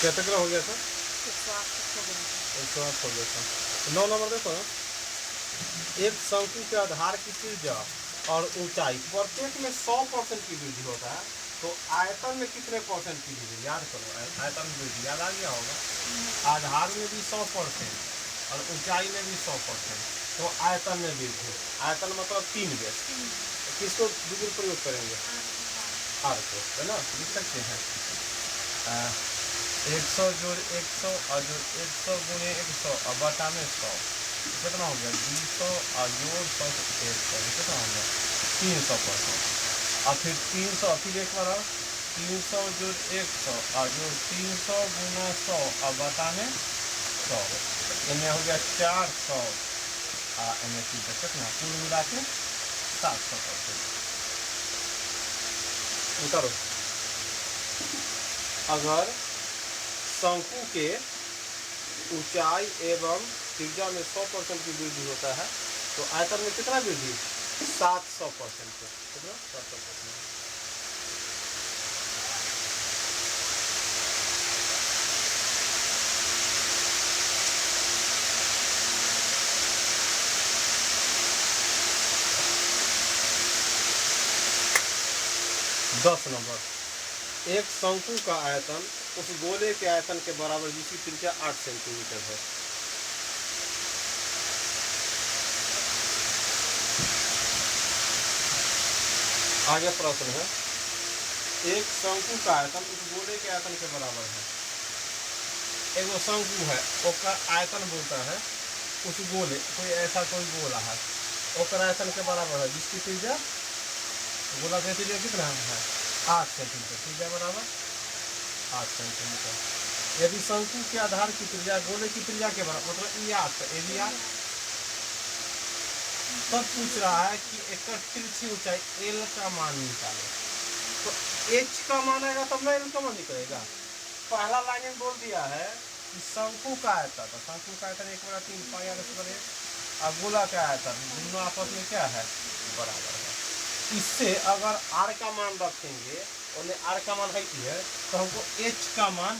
कितना हो गया था? 108 108 हो गया था। 9 नंबर देखो ना, एक शंकु के आधार की त्रिज्या और ऊंचाई प्रत्येक में 100% की वृद्धि होता है, तो आयतन में कितने परसेंट की वृद्धि? याद करो, आयतन में वृद्धि याद आ गया होगा। आधार में भी 100% और ऊंचाई में भी 100%, तो आयतन में वृद्धि। आयतन मतलब 3 बेस। किसको द्विगुण प्रयोग करेंगे? आर को, है ना, लिख सकते हैं 100 जोड़ 100 और जो 100 गुणे 100 और बटा में 100, कितना हो गया? 200 और जोड़ 100 100, कितना हो गया? 300%। और फिर 300, फिर एक बार 300 जोड़ 100 और जो 300 गुना 100 और बटा में 100, इनमें हो गया 400 और इनमें 300, कितना कुल मिला के 700%। उतारो। अगर शंकु के ऊंचाई एवं त्रिज्या में 100% की वृद्धि होता है, तो आयतन में कितना वृद्धि? 700%। कितना? 700%। दस नंबर, एक शंकु का आयतन उस गोले के आयतन के बराबर जिसकी त्रिज्या 8 सेंटीमीटर है। आगे प्रश्न है, एक शंकु का आयतन उस गोले के आयतन के बराबर है। एगो शंकु है, उसका आयतन बोलता है उस गोले, कोई ऐसा कोई गोला है, उसका आयतन के बराबर है जिसकी त्रिज्या, गोला की त्रिज्या कितना है? 8 सेंटीमीटर। त्रिज्या बराबर 8 सेंटीमीटर। यदि शंकु के आधार की त्रिज्या गोले की त्रिज्या के बराबर, मतलब ये 8, ये भी 8। तब पूछ रहा है कि एक तिरछी ऊंचाई एल का मान निकाले, तो एच का मान आएगा तब ना एल का मान निकलेगा। पहला लाइन में बोल दिया है कि शंकु का आयतन, तो शंकु का आयतन 1/3 पाई r² और गोला का आयतन दोनों आपस में क्या है? बराबर है। इससे अगर r का मान रखेंगे, और r का मान है कि है, तो हमको h का मान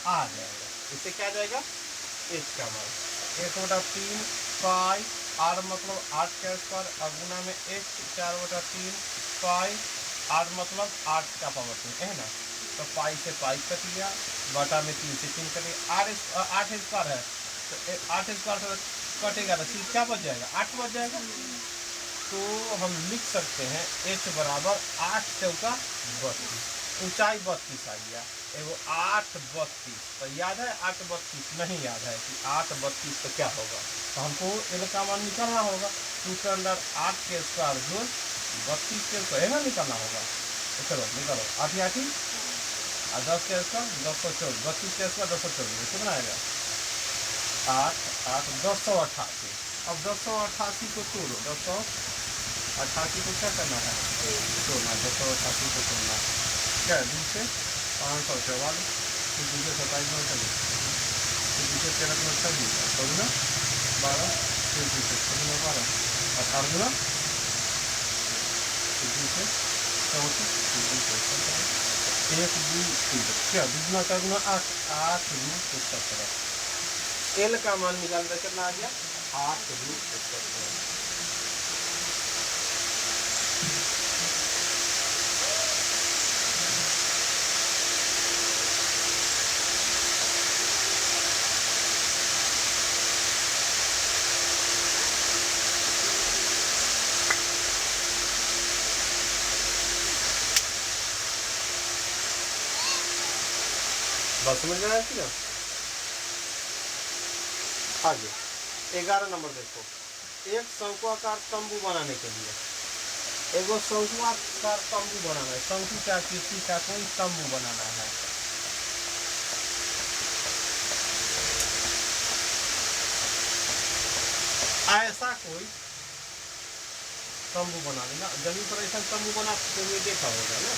आ जाएगा। इससे क्या जाएगा? h का मान 1/3 पाई r मतलब 8 का स्क्वायर और गुना में h 4/3 पाई r मतलब 8 का पावर 3 है ना, तो पाई से पाई कट गया, बटा में 3 से 3 कटेगा। 8 स्क्वायर है, तो 8 स्क्वायर से कटेगा तो क्या बच जाएगा? 8 बच जाएगा। तो हम लिख सकते हैं h बराबर 8 चौका 32, ऊंचाई 32 आ गया। एगो 8 32, तो याद है 8 32? नहीं याद है कि 8 32 तो क्या होगा, तो हमको एल का मान निकालना होगा। 2 के अंदर 8 के स्क्वायर जोड़ 32 के स्क्वायर, है ना, निकालना होगा। तो चलो निकालो, 8 और 10 के स्क्वायर 224, 32 के स्क्वायर 224, कितना आएगा? 8 8 288। अब 288 को तोड़ो, 288 को क्या करना है? तोड़ना। 288 को तोड़ना क्या है? 2 से 544, फिर 2 से 27 में चलिए, फिर 2 से 13 में 26, 12, फिर 2 से 12, 18 गुना, फिर 2 से 34, फिर 2 से 17, 1 2 3, क्या 2 गुना 4 गुना 8, 8 रूट 17। एल का मान निकालना कितना आ गया? 8 रूट 17। बस समझ में आया ना? आगे 11 नंबर देखो, एक शंकुआकार तंबू बनाने के लिए, एगो शंकुआकार तंबू बनाना है, शंकु का किसी का कोई तंबू बनाना है। ऐसा कोई तंबू बना लेना, जमीन पर ऐसा तंबू बना तो देखा होगा ना।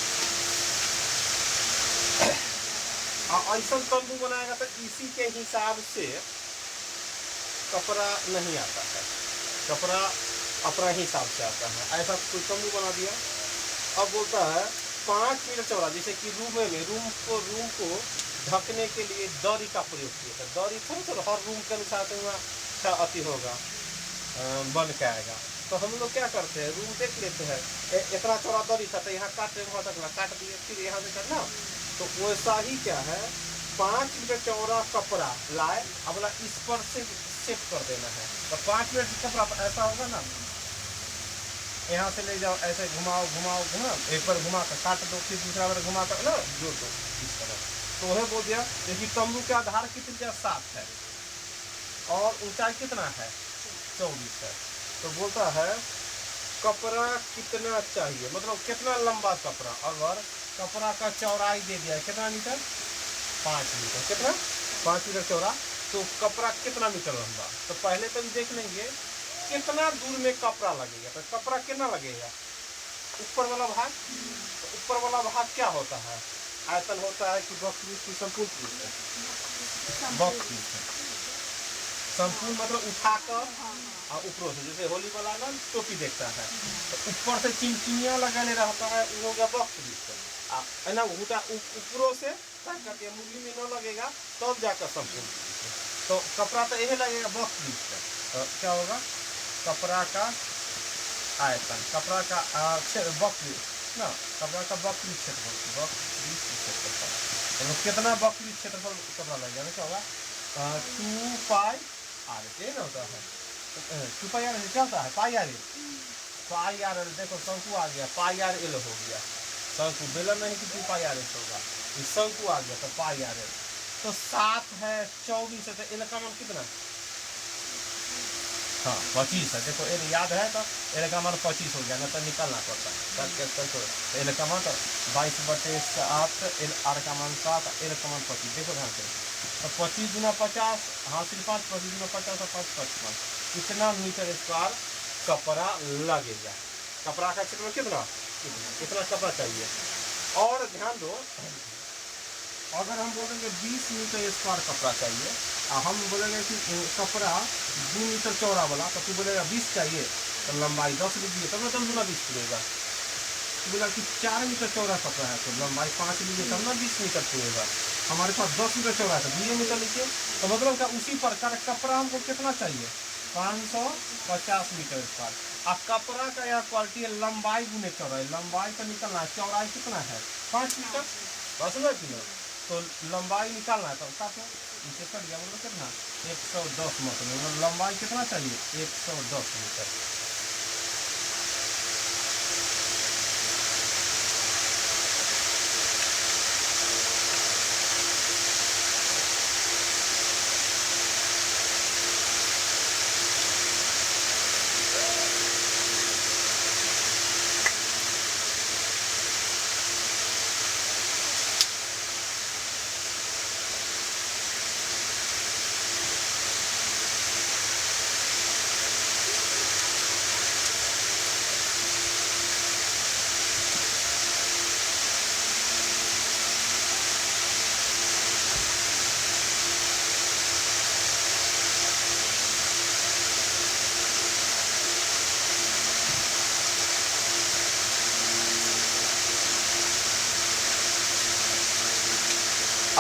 ऐसा तंबू बनाएगा तो इसी के हिसाब से कपड़ा नहीं आता है, कपड़ा अपना हिसाब से आता है। ऐसा कोई तंबू बना दिया, अब बोलता है 5 मीटर चौड़ा, जैसे कि रूम को ढकने के लिए दरी का प्रयोग किया था। दरी थोड़ा थोड़ा हर रूम के अनुसार तो वहाँ अच्छा अति होगा, बन के आएगा। तो हम लोग क्या करते हैं, रूम देख लेते हैं, इतना चौड़ा दरी था तो यहाँ काट वहाँ तक काट दिए, फिर यहाँ से करना। तो वैसा ही क्या है, 5 मीटर चौड़ा कपड़ा लाए, अपना इस पर से सेट कर देना है। तो 5 मीटर कपड़ा ऐसा होगा ना, यहाँ से ले जाओ, ऐसे घुमाओ घुमाओ घुमाओ, एक बार घुमा कर काट दो, फिर दूसरा बार घुमा कर ना जोड़ दो, इस तरह। तो वह बोल दिया, देखिए तंबू का आधार कितनी 7 है और ऊंचाई कितना है 24 है। तो बोलता है कपड़ा कितना चाहिए, मतलब कितना लंबा कपड़ा। अगर कपड़ा का चौड़ाई दे दिया है कितना मीटर, 5 मीटर, कितना 5 मीटर चौड़ा, तो कपड़ा कितना मीटर लंबा। तो पहले तो हम देख लेंगे कितना दूर में कपड़ा लगेगा। तो कपड़ा कितना लगेगा, ऊपर वाला भाग। तो ऊपर वाला भाग क्या होता है, आयतन होता है कि वक्र की संपूर्ण वक्र संपूर्ण, मतलब उठाकर और ऊपर से, जैसे होली वाला ना टोपी देखता है तो ऊपर से चिमचिमिया लगाने रहता है, वो हो गया वक्र है ना। ऊपरों से करके मुरली में न लगेगा तब जाकर संपूर्ण। तो कपड़ा तो यही लगेगा वक्र। तो क्या होगा, कपड़ा का आयतन, कपड़ा का वक्र ना, कपड़ा का वक्री क्षेत्रफल, वक्री क्षेत्रफल, तो कितना वक्री क्षेत्रफल कपड़ा लगेगा ना, क्या होगा 2 पाई आर, ये ना होता है 2 पाई आर, क्या होता है पाई आर एल। पाई आर एल, देखो शंकु आ गया, पाई आर एल हो गया। शंकु बेलन नहीं कि 2 पाई आर एल होगा, शंकु आ गया तो पाई आर एल। तो 7 है 24 है, तो एल का मान कितना, हाँ 25 है। देखो एल याद है तो एल का मान 25 हो गया, ना तो निकलना पड़ता है। एल का मान तो 22/7, एल आर का मान 7, एल का मान 25। देखो ध्यान से, तो 25 गुना 50 हासिल 5, 25 गुना 50 और 5 55, कितना मीटर स्क्वायर कपड़ा लगेगा। कपड़ा का क्षेत्र में कितना, इतना कपड़ा चाहिए। और ध्यान दो, अगर हम बोलेंगे 20 मीटर स्क्वायर कपड़ा चाहिए, हम बोलेंगे कि कपड़ा 2 मीटर चौड़ा वाला, तो तू बोलेगा 20 चाहिए, तो लंबाई 10 लीजिए, तब ना तब दूना 20 पूरेगा। तू बोला कि 4 मीटर चौड़ा कपड़ा है, तो लंबाई 5 लीजिए, तब ना 20 मीटर पूरेगा। हमारे पास 10 मीटर चौड़ा है तो 2 मीटर लीजिए। तो मतलब क्या, उसी प्रकार कपड़ा हमको कितना चाहिए, 550 मीटर स्क्वायर। अब कपड़ा का यह क्वालिटी है लंबाई गुने चौड़ाई, लंबाई का निकलना है, चौड़ाई कितना है 5 मीटर, बस ना कि तो लंबाई निकालना है। तो काटो, इसे कट गया, मतलब कितना 110 मतलब लंबाई कितना चाहिए 110 मीटर।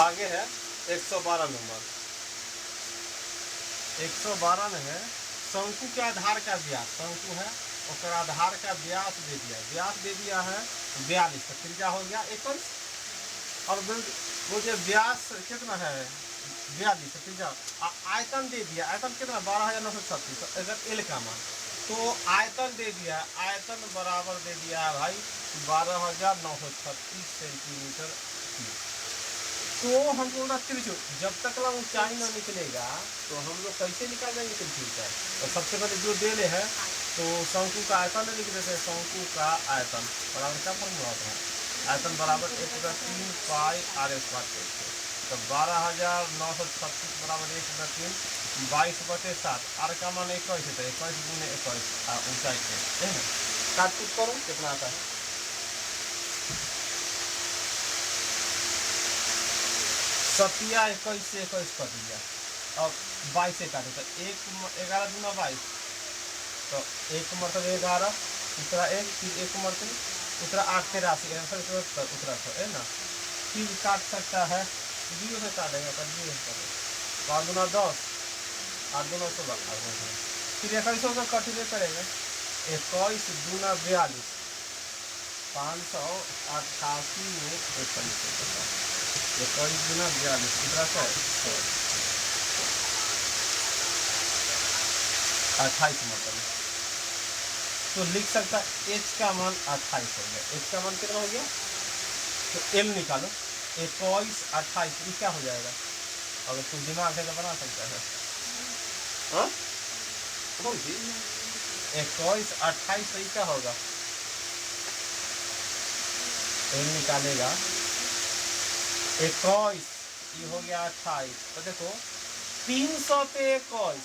आगे है 112 नंबर। 112 में है शंकु के आधार का व्यास, शंकु है और आधार का व्यास दे दिया, व्यास दे दिया है 42, तो त्रिज्या हो गया 21। और बोलते व्यास कितना है 42, त्रिज्या। आयतन दे दिया, आयतन कितना 12,936। तो अगर एल का मान, तो आयतन दे दिया, आयतन बराबर दे दिया है भाई 12,936 सेंटीमीटर। तो हम लोग त्रिज्या, जब तक ना ऊंचाई ना निकलेगा तो हम लोग कैसे निकाल देंगे त्रिज्या। तो सबसे पहले जो दे ले है, तो शंकु का आयतन लिख देते हैं, शंकु का आयतन बराबर क्या फॉर्मूला होता है, आयतन बराबर 1/3 पाई आर स्क्वायर। तो 12,936 बराबर 1/3 22/7, आर का मान 21 है, तो 21 गुने 21 ऊंचाई है ना। काट कूट करो कितना आता है, 21 से 21 कर दिया और 22 से काटे, तो 11 दूना 22, तो 1 मतलब 11, दूसरा 1, फिर 1 मतलब दूसरा 8 83 आंसर उत्तर है ना। फिर काट सकता है जीरो से काटेगा पर जीरो से काटेगा, 5 दूना 10, 8 दूना 16, फिर 21 का कटले करेगा, 21 दूना 42, 588 में 21 दूना 42 कितना सा है 28 मतलब, तो लिख सकता h का मान 28 हो गया। h का मान कितना हो गया, तो l निकालो, 21 28 ये क्या हो जाएगा, अगर कुछ दिमाग है तो बना सकता है। हाँ 21 28 ये क्या होगा, l निकालेगा 21 ये हो गया 28, तो देखो 300 पे 21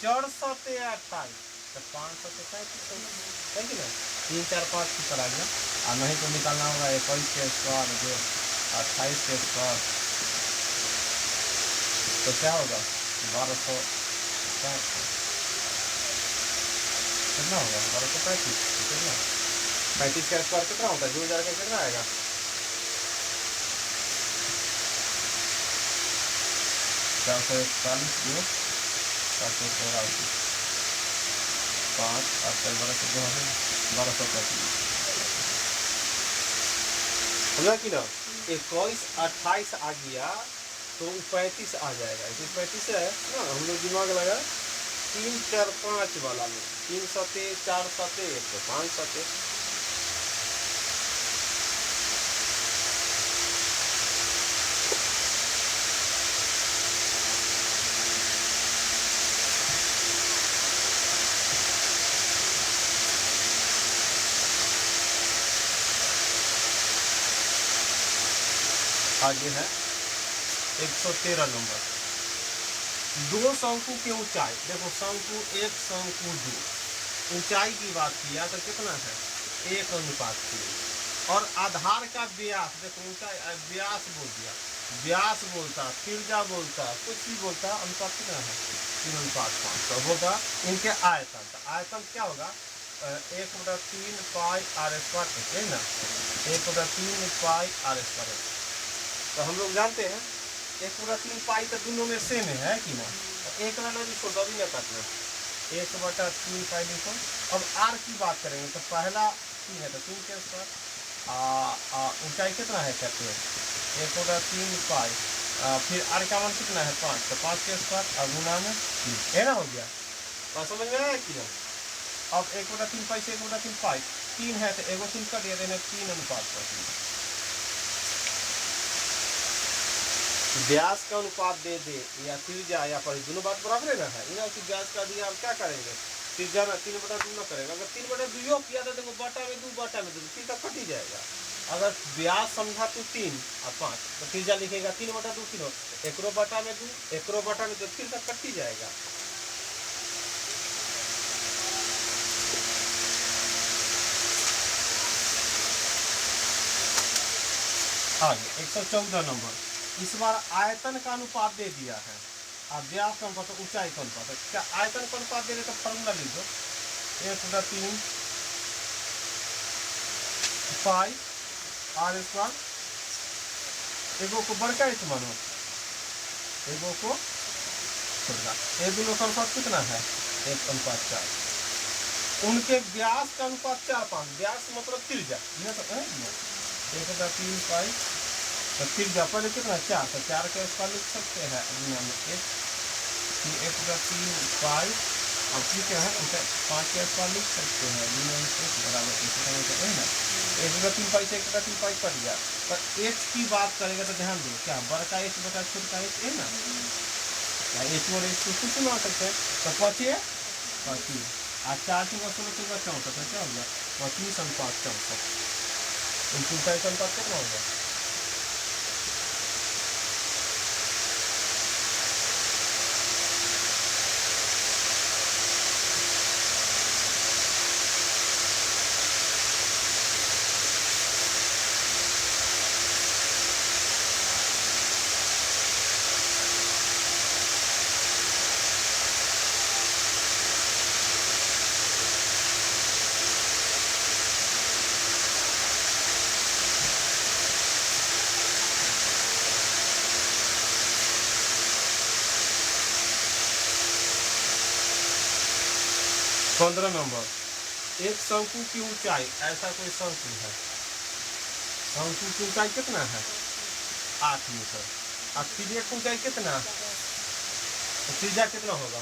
400 पे 28 तो 500 पे 35 है कि ना, 3 4 5 की तरह गया, और नहीं तो निकालना होगा 21 के स्क्वायर जो 28 के स्क्वायर, तो क्या होगा 1200 कितना होगा 1235 कितना, 35 का स्क्वायर कितना होता है, 2000 का कितना आएगा, 441 जो 484 5 8 1235 होगा कि ना, 21 28 आ गया तो 35 आ जाएगा, 35 है ना, हम लोग दिमाग लगा 3 4 5 वाला में 3 सते 4 सते 5 सते, आगे है 113 नंबर, दो शंकु के ऊंचाई, देखो शंकु 1 शंकु 2, ऊंचाई की बात किया तो कितना है 1:3, और आधार का व्यास, देखो ऊंचाई व्यास बोल दिया, व्यास बोलता त्रिज्या बोलता कुछ भी बोलता, अनुपात कितना है 3:5, तो होगा इनके आयतन, तो आयतन क्या होगा 1/3 पाई r स्क्वायर है ना, 1/3 पाई r स्क्वायर, तो हम लोग जानते हैं 1/3 पाई तो दोनों में सेम है कि ना, तो एक वाला भी छोड़ भी ना काटना, 1/3 पाई लिखो। अब r की बात करेंगे तो पहला 3 है तो 3 के स्क्वायर, ऊंचाई कितना है कहते हैं 1/3 पाई, फिर r का मान कितना है 5, तो 5 के स्क्वायर और गुना में 3 है ना, हो गया बात समझ में आया कि ना। अब 1/3 पाई से 1/3 पाई 3 है तो एगो 3 कट दिया 3:3, व्यास का अनुपात दे दे या त्रिज्या या पर दोनों बात बराबर है ना है, इना कि व्यास का दिया हम क्या करेंगे, त्रिज्या में 3/2 ना करेंगे, अगर 3/2 किया तो देखो बटा में 2 बटा में 2 फिर तक कट ही जाएगा, अगर व्यास समझा तो 3 और 5 तो त्रिज्या लिखेगा 3/2 किलो, एकरो बटा में 2 एकरो बटा में 2 फिर तक कट ही जाएगा। आगे 114 नंबर, इस बार आयतन का अनुपात दे दिया है और व्यास का अनुपात ऊंचाई का अनुपात, क्या आयतन का अनुपात दे रहे तो फॉर्मूला लिख दो 1/3 पाई r स्क्वायर, एगो को बड़का इस मानो एगो को छोटा, ये दोनों का अनुपात कितना है 1:4, उनके व्यास का अनुपात 4:5, व्यास मतलब त्रिज्या, यह तो है 1/3 पाई, तो त्रिज्या पहले कितना 4, तो 4 के स्क्वायर लिख सकते हैं गुना में 1, 1/3 पाई, और फिर क्या है 5 के स्क्वायर लिख सकते हैं गुना में 1 बराबर 1 है ना, 1/3 पाई से 1/3 पाई कट गया, पर h की बात करेगा तो ध्यान दो क्या बड़का h बटा छोटा h है ना, या h और h को कुछ ना सकते हैं, तो 25 और 4 की 16 के बाद 64, तो क्या हो गया 25:64, उनकी ऊंचाई का अनुपात कितना हो गया। 15 नंबर, एक शंकु की ऊंचाई, ऐसा कोई शंकु है, शंकु की ऊंचाई कितना है 8 मीटर, और त्रिज्या की ऊंचाई कितना, त्रिज्या कितना होगा,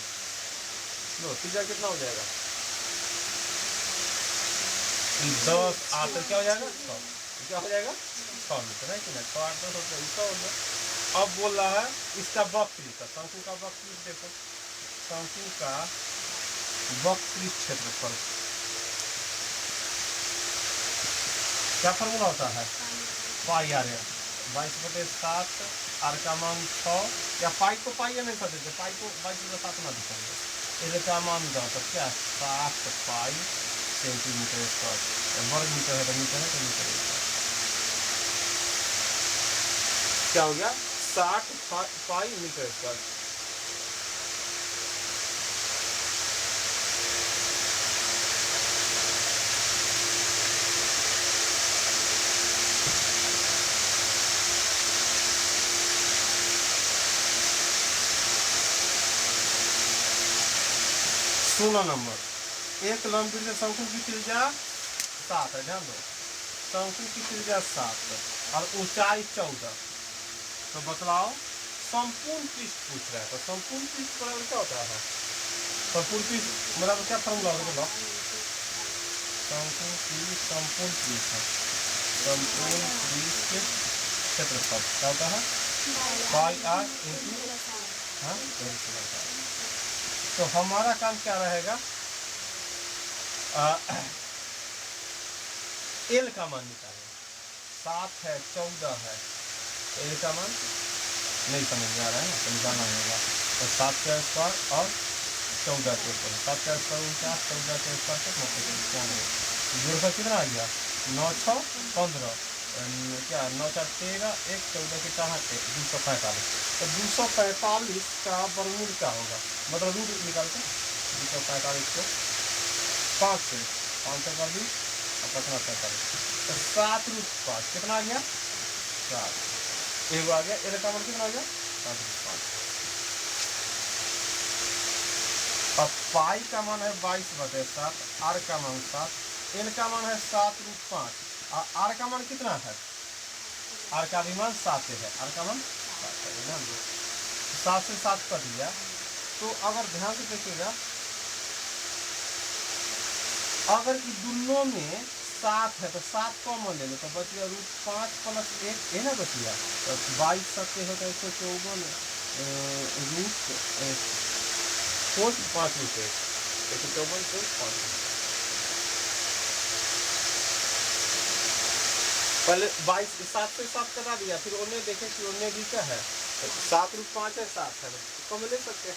लो त्रिज्या कितना हो जाएगा 10 8 क्या हो जाएगा 6, क्या हो जाएगा 6 मीटर है कि ना, 6 8 10 हो गया। अब बोल रहा है इसका वक्र, शंकु का वक्र देखो, शंकु का वक्र क्षेत्रफल क्या फॉर्मूला होता है, पाई आर, 22/7, आर का मान 6, या पाई को पाई नहीं कर देते, पाई को 22/7 ना दिखाएंगे, एल का मान 10, तो क्या 7 पाई सेंटीमीटर स्क्वायर, वर्ग मीटर है तो मीटर है तो मीटर स्क्वायर, क्या हो गया 60 पाई मीटर स्क्वायर। सोलह नंबर, एक लंबवृत्त शंकु की त्रिज्या 7 है, ध्यान दो, शंकु की त्रिज्या 7 और ऊंचाई 14, तो बतलाओ संपूर्ण पृष्ठ पूछ रहा है, तो संपूर्ण पृष्ठ बराबर क्या होता है, संपूर्ण पृष्ठ बराबर क्या फॉर्मूला होगा बोलो, शंकु की संपूर्ण पृष्ठ है, संपूर्ण पृष्ठ क्षेत्रफल क्या होता है पाई आर इंटू, हाँ तो हमारा काम क्या रहेगा, एल का मान निकालें, 7 है 14 है, तो एल का मान नहीं समझ में आ रहा है ना, तो निकालना होगा, तो 7 का स्क्वायर और 14 के स्क्वायर, 7 का स्क्वायर 49, 14 के स्क्वायर तक जोड़ का कितना आ गया 9 6 15, क्या 9 4 13, 1 14 के कहाँ 245, तो 245 का वर्गमूल क्या होगा, मतलब रूट निकालते 245 को 5 से 5 से कर दी और 45, तो 7√5 कितना आ गया 7, एक आ गया, एल का मान कितना आ गया 7√5, अब पाई का मान है 22/7, आर का मान 7, एल का मान है 7√5 और आर का मान कितना है, आर का भी मान 7 है, आर का मान 7 है, ध्यान दो 7 से 7 कर दिया, तो अगर ध्यान से देखिएगा, अगर इन दोनों में 7 है तो 7 कॉमन ले लो, तो बच गया √5 + 1 है ना, बच गया, तो 22 7 होता है 154, √5 154 पहले 22 7 से 7 कटा दिया, फिर उन्हें देखे कि उन्हें भी क्या है 7√5 है 7 है, तो कम ले सकते हैं,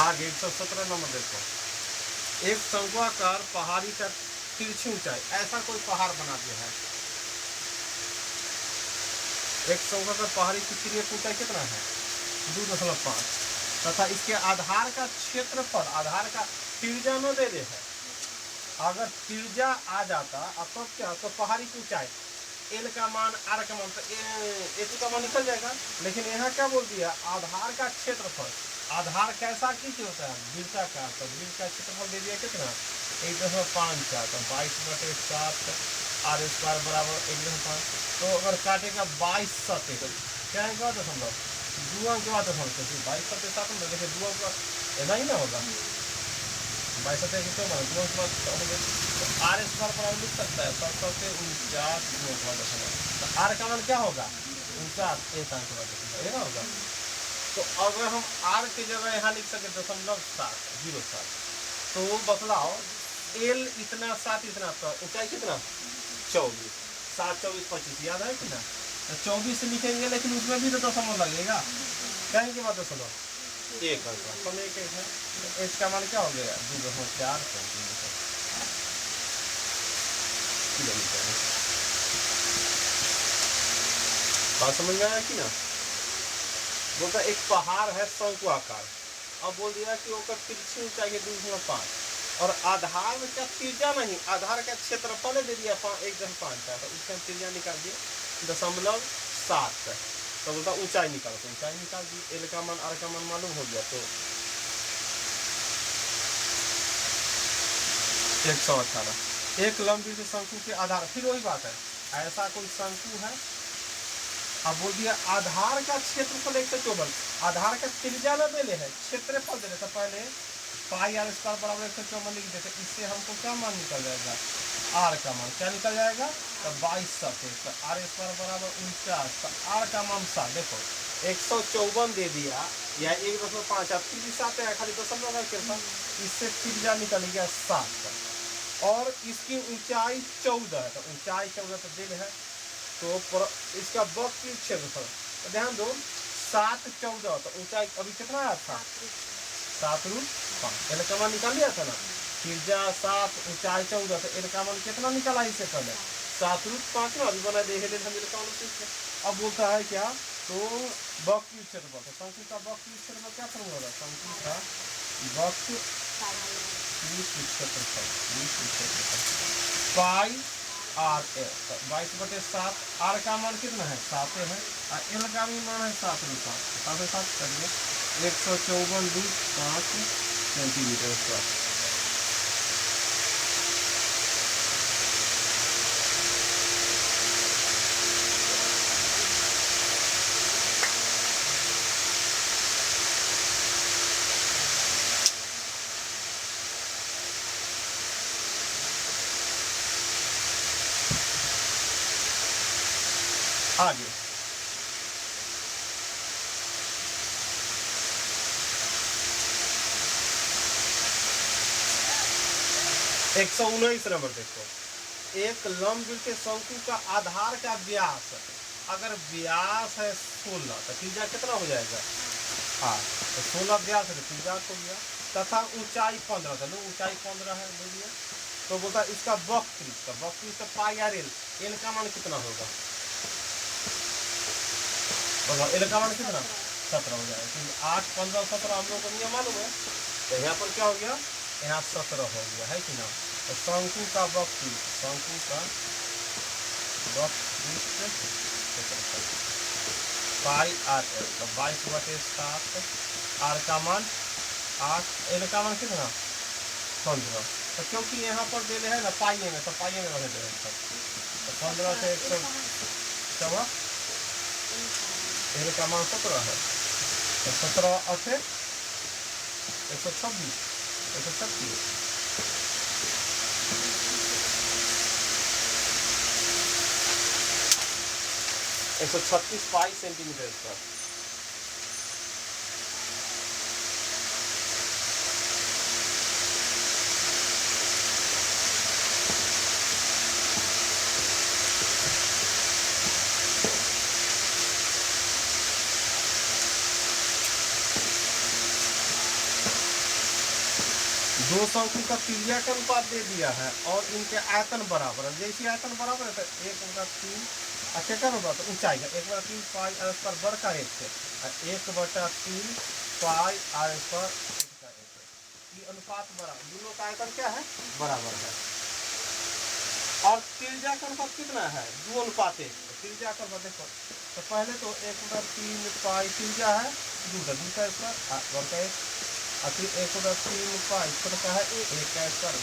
आगे 117 नंबर देखो, एक शंक्वाकार पहाड़ी का तिरछी ऊंचाई, ऐसा कोई पहाड़ बना दिया है, एक शंक्वाकार पहाड़ी की तिरछी ऊंचाई कितना है 2.5 तथा इसके आधार का क्षेत्रफल, आधार का त्रिज्या न दे रहे है, अगर त्रिज्या आ जाता अब तो क्या, तो पहाड़ी की ऊंचाई एल का मान आर का मान, तो ए का मान निकल जाएगा, लेकिन यहाँ क्या बोल दिया आधार का क्षेत्रफल, आधार कैसा किस होता है वृत्ता का, तो वृत्त का क्षेत्रफल दे दिया कितना 1.5, तो 22/7 आर स्क्वायर बराबर 1.5, तो अगर काटेगा 22 7 क्या है क्या दशमलव, 2 अंक के बाद दशमलव, 22 7 7 में देखिए 2 अंक ऐसा ही ना होगा, 22 7 तो 2 अंक बाद तो आर स्क्वायर बराबर लिख सकता है 7 7 49 2 अंक बाद दशमलव, तो आर का मान क्या होगा 49 1 अंक बाद दशमलव, ये ना होगा, तो अगर हम आर की जगह यहाँ लिख सके 0.7, तो बतलाओ एल इतना 7 इतना, तो ऊंचाई कितना 24, 7 24 25 याद है कि ना, तो 24 लिखेंगे, लेकिन उसमें भी तो दशमलव लगेगा, कहीं के बाद दशमलव 1 अंक, तो एक है, तो इसका मान क्या हो गया 2.4 सेंटीमीटर, बात समझ में आया कि ना, बोलता एक पहाड़ है शंकु आकार, अब बोल दिया कि ओकर तिरछी ऊंचाई है 2.5 और आधार का त्रिज्या नहीं, आधार का क्षेत्रफल दे दिया 1.5 का, तो उसका त्रिज्या निकाल दिए 0.7। तो बोलता ऊंचाई निकाल, तो ऊंचाई निकाल दिए, एल का मान आर का मान मालूम हो गया। तो 118 एक लंबवृत्त शंकु के आधार, फिर वही बात है, ऐसा कोई शंकु है, अब बोल दिया आधार का क्षेत्रफल 154, आधार का त्रिज्या न दे है, क्षेत्रफल दे तो पहले पाई आर स्क्वायर बराबर 154 लिख देते, इससे हमको क्या मान निकल जाएगा, आर का मान क्या निकल जाएगा, तो 22 सके, तो आर स्क्वायर बराबर 49, तो आर का मान 7। देखो 154 दे दिया या 1.5 अब 7 है, खाली दशमलव है के साथ, इससे त्रिज्या निकल गया 7 और इसकी ऊंचाई 14 है, तो ऊंचाई 14 तो दिल है, तो इसका वक्र क्षेत्रफल, तो ध्यान दो 7 14, तो ऊंचाई अभी कितना आया था 7√5, एल का मान निकाल लिया था ना, त्रिज्या 7 ऊंचाई 14, तो एल का मान कितना निकाला इससे पहले 7√5 ना, अभी बना दे हम एल का मान। अब बोलता है क्या, तो वक्र क्षेत्रफल, तो शंकु का वक्र क्षेत्रफल क्या फॉर्मूला है, शंकु का वक्र क्षेत्रफल पाई आर एल, 22/7, आर का मान कितना है 7 है, और एल का भी मान है 7/5, 7 करिए 154.5 सेंटीमीटर स्क्वायर। आगे 119 नंबर देखो, एक लंबवृत्त शंकु का आधार का व्यास, अगर व्यास है 16 तो त्रिज्या कितना हो जाएगा 8, तो 16 व्यास है तो त्रिज्या हो गया, तथा ऊंचाई 15, तो ऊंचाई 15 है ले लिया, तो बोलता इसका वक्र पाई आर एल, एल का मान कितना होगा, एल का मान कितना 17 हो जाएगा, क्योंकि 8 15 17 हम लोग को नियम मालूम है, तो यहाँ पर क्या हो गया, यहाँ 17 हो गया है कि ना। तो शंकु का वक्र पाई आर एल, तो 22/7, आर का मान 8, एल का मान कितना 15, तो क्योंकि यहाँ पर दे है ना पाइए में, तो पाइए में रह दे, तो 15 से 114, एल का मान 17 है, तो 17 8 126 136, 136 पाई सेंटीमीटर स्क्वायर। दो शंकु का त्रिज्या का अनुपात दे दिया है और इनके आयतन बराबर है, जैसे आयतन बराबर है तो 1/3 अच्छा क्या होगा, तो ऊंचाई का 1/3 पाई आर स्क्वायर वर्ग का 1 से 1/3 पाई आर स्क्वायर का 1 से, ये अनुपात बराबर, दोनों का आयतन क्या है बराबर है, और त्रिज्या का अनुपात कितना है 2:1, त्रिज्या का अनुपात देखो, तो पहले तो 1/3 पाई त्रिज्या है 2 का स्क्वायर वर्ग का 1, और फिर 1/3 पाई छोटा का है 1 का स्क्वायर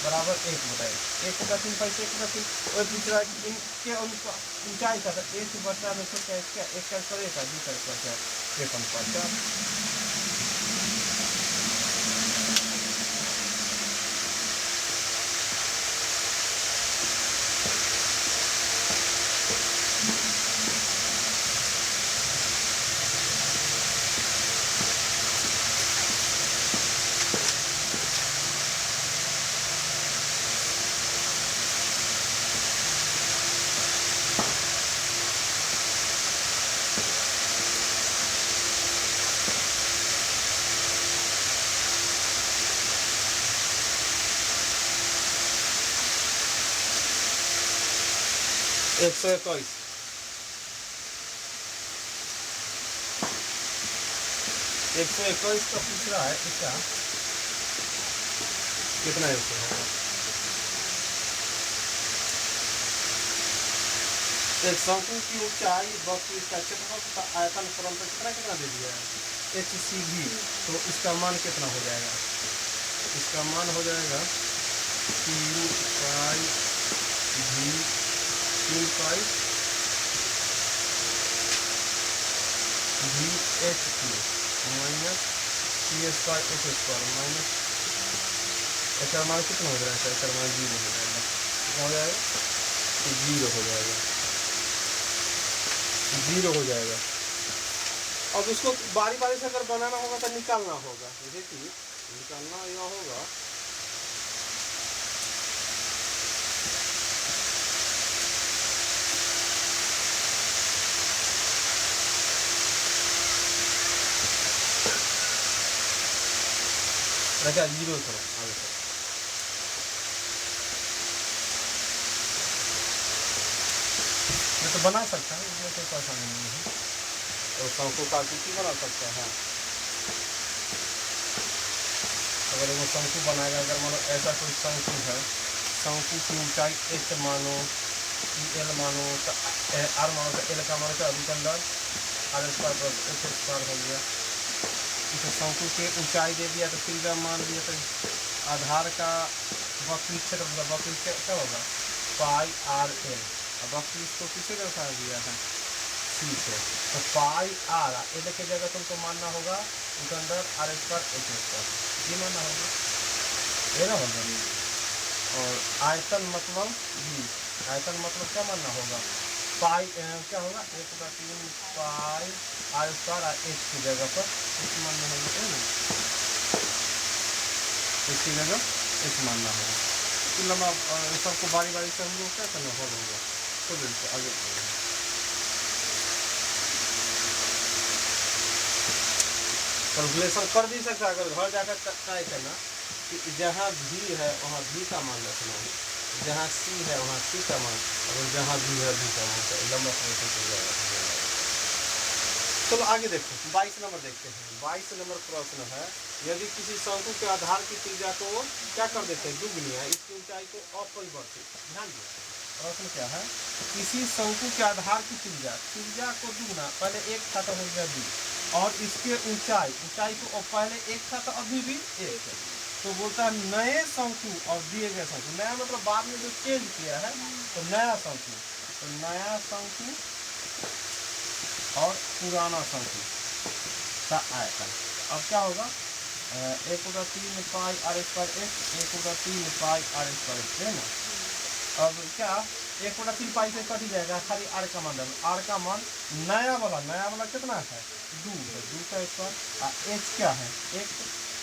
बराबर 1/1, 1/3 पाई से 1/3, और दूसरा इनके ऊंचाई का 1 में छोटा इसका 1 का स्क्वायर 1 का 2 का स्क्वायर 1/5। एक 121 121 का पूछ रहा है, इसका कितना है उसको? एक शंकु की ऊंचाई 32 का क्षेत्रफल तथा आयतन परंतर कितना दे दिया है HCV। तो इसका मान कितना हो जाएगा? इसका मान हो जाएगा 3 पाई V 3 पाई VH माइनस C² माइनस, इसका मान कितना हो जाएगा? इसका मान 0 हो जाएगा। कितना हो जाएगा? 0 हो जाएगा, 0 हो जाएगा। अब इसको बारी बारी से अगर बनाना होगा तो निकालना होगा। देखिए निकालना यह होगा, अच्छा 0 करो आगे तक। मैं तो बना सकता हूँ, इसमें कोई परेशानी नहीं है। तो शंकु का आकृति बना सकते हैं। अगर वो शंकु बनाएगा, अगर मानो ऐसा कोई शंकु है, शंकु की ऊंचाई h मानो, l मानो, r मानो, तो l का मानो क्या अंदर r² प्लस h² हो गया। इसे शंकु के ऊंचाई दे दिया तो त्रिज्या मान दिया, तो आधार का वक्री क्षेत्र वक्री क्या होगा पाई RL। अब वक्री को किसे दर्शा दिया है? C से। तो पाई R एल की जगह तुमको मानना होगा उसके अंदर r² h², ये मानना होगा, ये ना होगा। और आयतन मतलब V, आयतन मतलब क्या मानना होगा? पाई क्या होगा 1/3 पाई r² h की जगह पर h मानना होगा, इसकी जगह h मानना होगा। तो लंबा सबको बारी बारी से हम लोग क्या करना होगा, तो बिल्कुल आगे कैलकुलेशन कर भी सकता है। अगर घर जाकर ट्राई करना कि जहाँ V है वहाँ V का मान रखना है, जहाँ C है वहाँ C का मान, और जहाँ V है V का मान, लंबा समीकरण चल जाएगा। चलो आगे देखो 22 नंबर देखते हैं। 22 नंबर प्रश्न है, यदि किसी शंकु के आधार की त्रिज्या को क्या कर देते हैं? दुगुनी है, इसकी ऊंचाई को अपरिवर्तित। ध्यान दिया प्रश्न क्या है, किसी शंकु के आधार की त्रिज्या को दुगुना, पहले 1 था तो हो गया 2, और इसके ऊंचाई को पहले 1 था तो अभी भी 1 है। तो बोलता है नए शंकु और दिए गए शंकु, नया मतलब बाद में जो चेंज किया है, तो नया शंकु, तो नया शंकु और पुराना शंकु का आयतन। अब क्या होगा 1/3 पाई r² x 1/3 पाई r² है ना। अब क्या 1/3 पाई से कट जाएगा, खाली r का मान, r का मान नया वाला कितना है 2 है, 2 का स्क्वायर, और h क्या है 1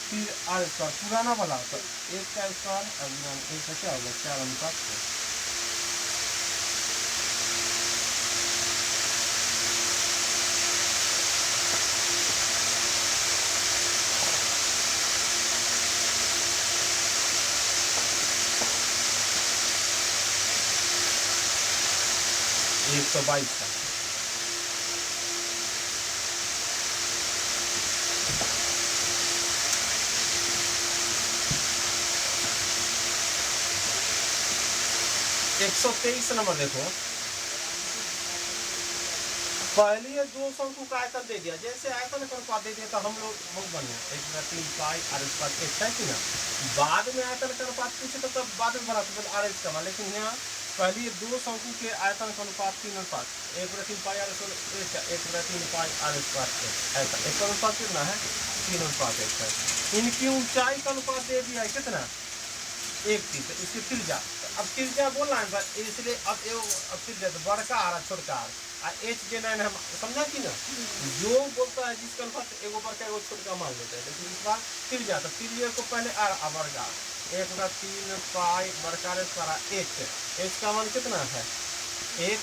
फिर r², पुराना वाला तो 1 का स्क्वायर, अब 1 का क्या होगा 4/7। तो 122 का (123) नंबर देखो। पहले ये 2 शंकु का आयतन दे दिया, जैसे आयतन का अनुपात दे दिया तो हम लोग बहुत बढ़िया 1/3 पाई r² h है कि ना। बाद में आयतन का अनुपात पूछे तो तब बाद में बना तो RH का, लेकिन यहाँ पहले ये 2 शंकु के आयतन का अनुपात 3 1/3 पाई r² h 1/3 पाई r² ऐसा एक अनुपात कितना है 3:1 है। इनकी ऊंचाई का अनुपात दे दिया है कितना 1 थी, तो इसकी त्रिज्या, अब त्रिज्या बोलना है इसलिए अब त्रिज्या तो बड़का आ छोटका आ h जे नहीं हम समझा कि ना, जो बोलता है जिसका अनुपात एगो बड़का एगो छोटका मान लेते हैं, लेकिन इस बार त्रिज्या, तो त्रिज्या को पहले r बड़का 1/3 पाई बड़का h का मान कितना है 1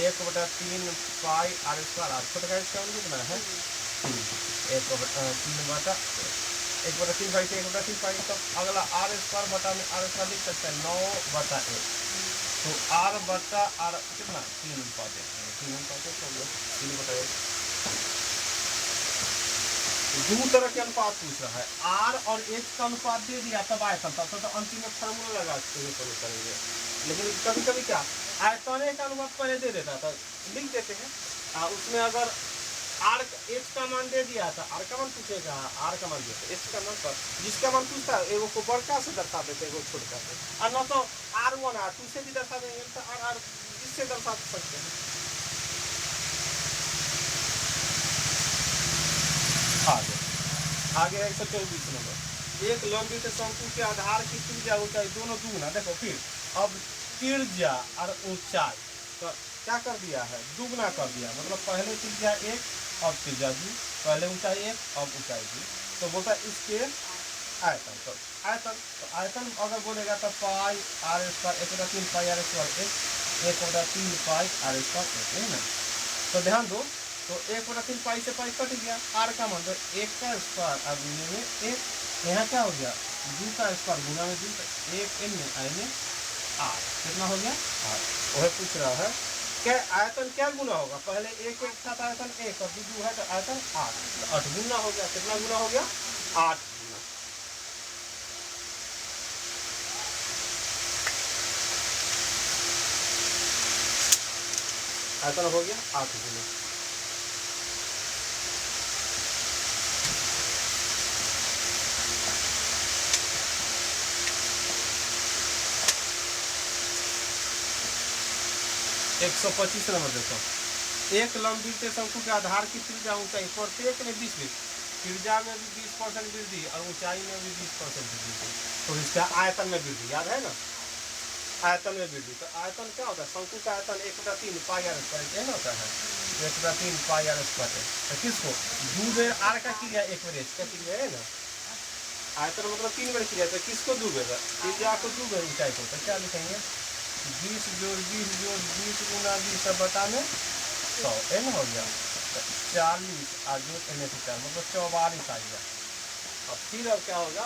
1/3 पाई r² छोटका h का मान कितना है 1/3 भाई 1/3 पाई, तब अगला r² बटा में r² लिख सकते हैं 9/1, तो r बटा r कितना 3:1 हो गया 3/1। दो तरह के अनुपात पूछ रहा है, आर और एच का अनुपात दे दिया तब आयतन, तब तो अंतिम में फार्मूला लगा करेंगे। लेकिन कभी कभी क्या आयतन का अनुपात पहले दे देता था, लिख देते हैं उसमें अगर आर एच का मान दे दिया था, आर का मान पूछेगा, आर का मान दिया एच का मान पर जिसका मान पूछता है एगो को बड़का से दर्शा देते एगो छोटका से, और न तो R1 R2 से भी दर्शा देंगे तो R इससे दर्शा सकते हैं। आगे 124 नंबर, एक लंबित शंकु के आधार की त्रिज्या ऊंचाई दोनों दुगुना, देखो फिर अब त्रिज्या और ऊंचाई तो क्या कर दिया है, दुगुना कर दिया, मतलब पहले त्रिज्या 1 अब त्रिज्या 2, पहले ऊंचाई 1 अब ऊंचाई 2, तो बोलता है इसके आयतन, तो आयतन अगर बोलेगा तो pi r square 1/3 pi r square 1/3 pi r square है ना। तो ध्यान दो, तो 1/3 पाई से पाई कट गया, आर का मान 1 का स्क्वायर और गुने में 1, यहाँ क्या हो गया 2 का स्क्वायर गुना में 2, 1 एन में आई में आर, कितना हो गया आर। वह पूछ रहा है क्या आयतन क्या गुना होगा, पहले 1 था तो आयतन 1 और 2 है तो आयतन 8, तो 8 गुना हो गया, कितना गुना हो गया 8 गुना। आयतन हो गया 8 गुना। एक 125 नंबर देखो, एक लंबित शंकु के आधार की त्रिज्या ऊंचाई प्रत्येक में 20 त्रिज्या में भी 20% वृद्धि और ऊंचाई में भी 20% वृद्धि, तो इसका आयतन में वृद्धि, याद है ना, आयतन में वृद्धि। तो आयतन क्या होता है, शंकु का आयतन 1/3 पाई आर स्क्वायर होता है, 1/3 पाई आर स्क्वायर। तो किसको 2 बेर आर का क्रिया 1 बेर एच का क्रिया है ना, आयतन मतलब 3 बेर क्रिया, तो किसको 2 बेर त्रिज्या को 2 बेर ऊंचाई को, तो क्या लिखेंगे 20 जोड़ 20 जोड़ 20 गुना 20 सब बता में 100 एन हो गया, 40 और जोड़ एन से 4 मतलब 44 आ गया। अब फिर अब क्या होगा,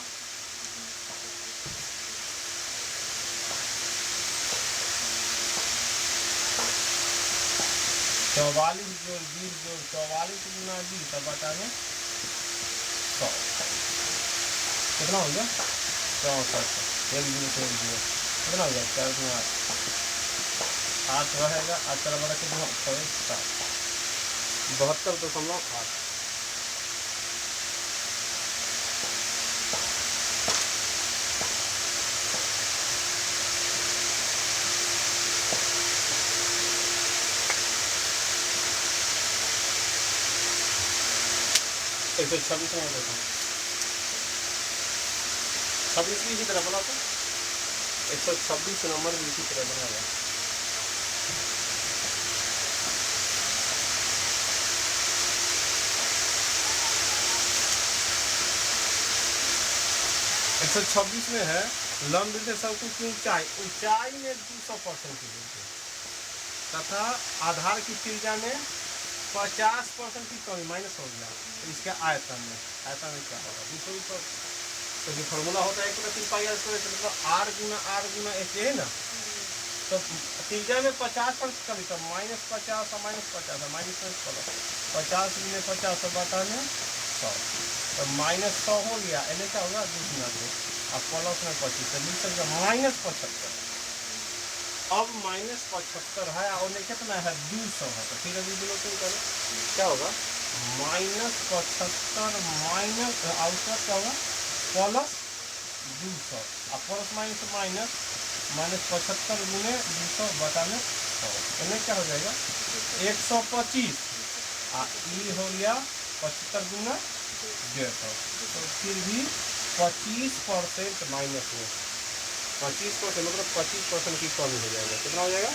चौवालीस जोड़ 20 जोड़ 44 गुना 20 सब बता में 100, कितना हो गया 64, 1 0 कितना हो गया 4 गुना 8 रहेगा, 8 चला बड़ा कितना 72.8। एक 126 में देखो 26 भी इसी तरह बना, तो 126 नंबर भी इसी तरह बना हुआ। एक 126 में है लंबित शंकु की ऊंचाई में 200% की वृद्धि तथा आधार की त्रिज्या में 50% की कमी माइनस हो गया, तो इसके आयतन में क्या होगा 200, तो जो फॉर्मूला होता है 1/3 पाई आर स्क्वायर, मतलब आर गुना एच है ना, तो त्रिज्या में 50% कमी, तो -50 और -50 है माइनस प्लस 50 गुने 50 तो बता में 100, तो -100 हो गया, एने क्या होगा 2 गुना 2 और प्लस में 25, तो लिख सकते -75। अब -75 है और कितना है 200 है, तो फिर अभी दोनों करो क्या होगा -75 माइनस आउटपुट क्या होगा प्लस 200 और प्लस माइनस -75 गुने 200 बटा में 100, इन्हें क्या हो जाएगा 125 ई हो गया 75 गुना 150, तो फिर भी 25% माइनस में 25% मतलब 25% की कमी हो जाएगा, कितना हो जाएगा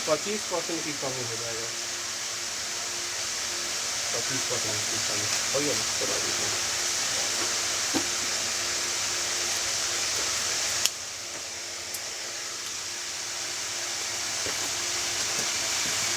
25% की कमी हो जाएगा, 25% की कमी हो गया।